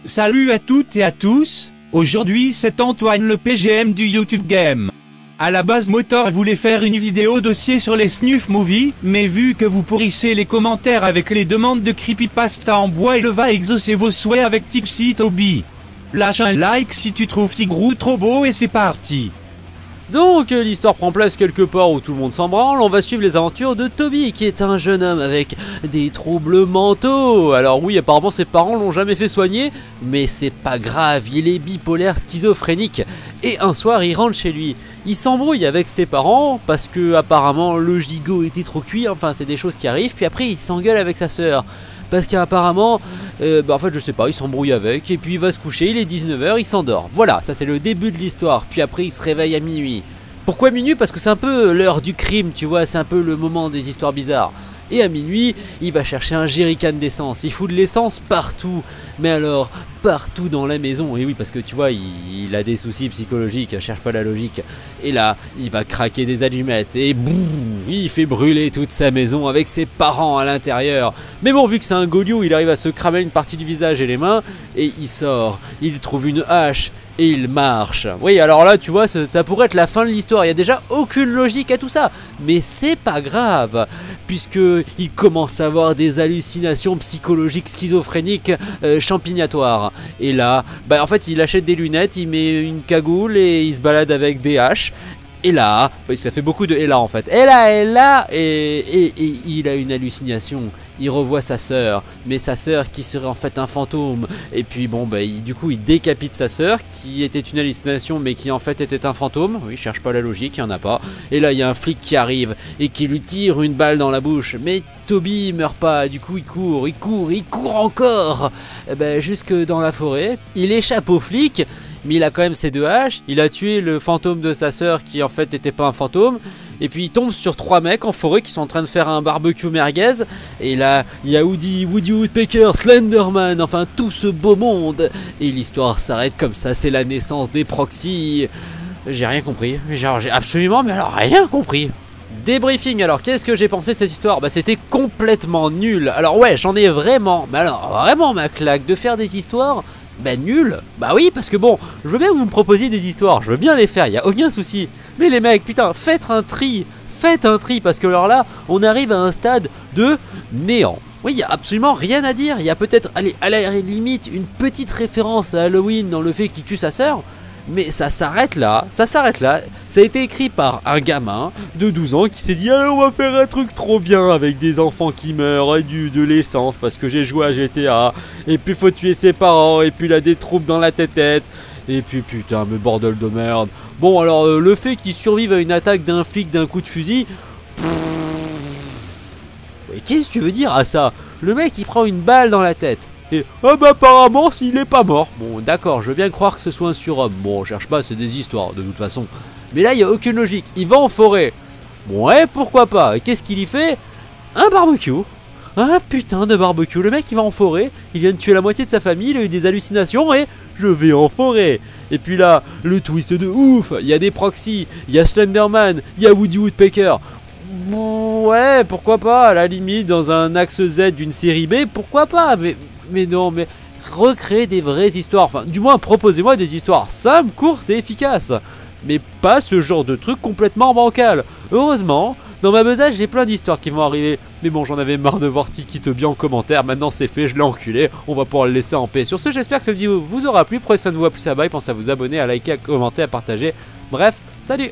Salut à toutes et à tous, aujourd'hui c'est Antoine le PGM du YouTube Game. À la base Motor voulait faire une vidéo dossier sur les snuff movies, mais vu que vous pourrissez les commentaires avec les demandes de creepypasta en bois, il va exaucer vos souhaits avec Tipsy Toby. Lâche un like si tu trouves Tigrou trop beau et c'est parti. Donc l'histoire prend place quelque part où tout le monde s'en branle. On va suivre les aventures de Toby, qui est un jeune homme avec des troubles mentaux. Alors oui, apparemment ses parents l'ont jamais fait soigner, mais c'est pas grave, il est bipolaire schizophrénique. Et un soir il rentre chez lui, il s'embrouille avec ses parents parce que apparemment le gigot était trop cuit. Enfin c'est des choses qui arrivent. Puis après il s'engueule avec sa sœur parce qu'apparemment, en fait je sais pas, il s'embrouille avec, et puis il va se coucher, il est 19 h, il s'endort. Voilà, ça c'est le début de l'histoire, puis après il se réveille à minuit. Pourquoi minuit? Parce que c'est un peu l'heure du crime, tu vois, c'est un peu le moment des histoires bizarres. Et à minuit, il va chercher un jerrycan d'essence, il fout de l'essence partout, mais alors partout dans la maison. Et oui, parce que tu vois, il a des soucis psychologiques, cherche pas la logique. Et là, il va craquer des allumettes et boum, il fait brûler toute sa maison avec ses parents à l'intérieur. Mais bon, vu que c'est un goliot, il arrive à se cramer une partie du visage et les mains, et il sort, il trouve une hache. Et il marche. Oui, alors là, tu vois, ça pourrait être la fin de l'histoire. Il n'y a déjà aucune logique à tout ça. Mais c'est pas grave, puisque il commence à avoir des hallucinations psychologiques schizophréniques champignatoires. Et là, en fait, il achète des lunettes, il met une cagoule et il se balade avec des haches. Et là, ça fait beaucoup de et là en fait. Et là, et il a une hallucination. Il revoit sa sœur, mais sa sœur qui serait en fait un fantôme. Et puis bon, du coup, il décapite sa sœur, qui était une hallucination, mais qui en fait était un fantôme. Oui, il cherche pas la logique, il n'y en a pas. Et là, il y a un flic qui arrive et qui lui tire une balle dans la bouche. Mais Toby meurt pas, du coup, il court encore, jusque dans la forêt. Il échappe aux flics. Mais il a quand même ses deux haches, il a tué le fantôme de sa sœur qui en fait n'était pas un fantôme. Et puis il tombe sur 3 mecs en forêt qui sont en train de faire un barbecue merguez. Et là il y a Woody Woodpecker, Slenderman, enfin tout ce beau monde. Et l'histoire s'arrête comme ça, c'est la naissance des proxys. J'ai rien compris, genre j'ai absolument mais alors rien compris. Débriefing, alors qu'est-ce que j'ai pensé de cette histoire? C'était complètement nul. Alors ouais, j'en ai vraiment, mais alors vraiment ma claque de faire des histoires nul. Oui, parce que bon, je veux bien que vous me proposiez des histoires, je veux bien les faire, y a aucun souci. Mais les mecs, putain, faites un tri, parce que alors là, on arrive à un stade de néant. Oui, il y a absolument rien à dire. Il y a peut-être, allez, à la limite, une petite référence à Halloween dans le fait qu'il tue sa sœur. Mais ça s'arrête là, ça a été écrit par un gamin de 12 ans qui s'est dit allez, on va faire un truc trop bien avec des enfants qui meurent et de l'essence parce que j'ai joué à GTA, et puis faut tuer ses parents, et puis il a des troubles dans la tête, et puis putain mais bordel de merde. Bon alors le fait qu'il survive à une attaque d'un flic d'un coup de fusil, mais qu'est-ce que tu veux dire à ça? Le mec il prend une balle dans la tête. Et apparemment s'il est pas mort. Bon d'accord, je veux bien croire que ce soit un surhomme. Bon on cherche pas, c'est des histoires de toute façon. Mais là il y a aucune logique, il va en forêt. Ouais pourquoi pas, et qu'est-ce qu'il y fait? Un barbecue. Un putain de barbecue, le mec il va en forêt, il vient de tuer la moitié de sa famille, il a eu des hallucinations et je vais en forêt. Et puis là, le twist de ouf, il y a des proxys, il y a Slenderman, il y a Woody Woodpecker. Ouais pourquoi pas, à la limite dans un axe Z d'une série B, pourquoi pas, mais non, mais recréer des vraies histoires, enfin du moins proposez-moi des histoires simples, courtes et efficaces, mais pas ce genre de truc complètement bancal. Heureusement, dans ma besace j'ai plein d'histoires qui vont arriver, mais bon j'en avais marre de voir Tiki Toby en commentaire, maintenant c'est fait, je l'ai enculé, on va pouvoir le laisser en paix. Sur ce, j'espère que cette vidéo vous aura plu, prenez soin de vous, à plus à bye, pensez à vous abonner, à liker, à commenter, à partager, bref, salut.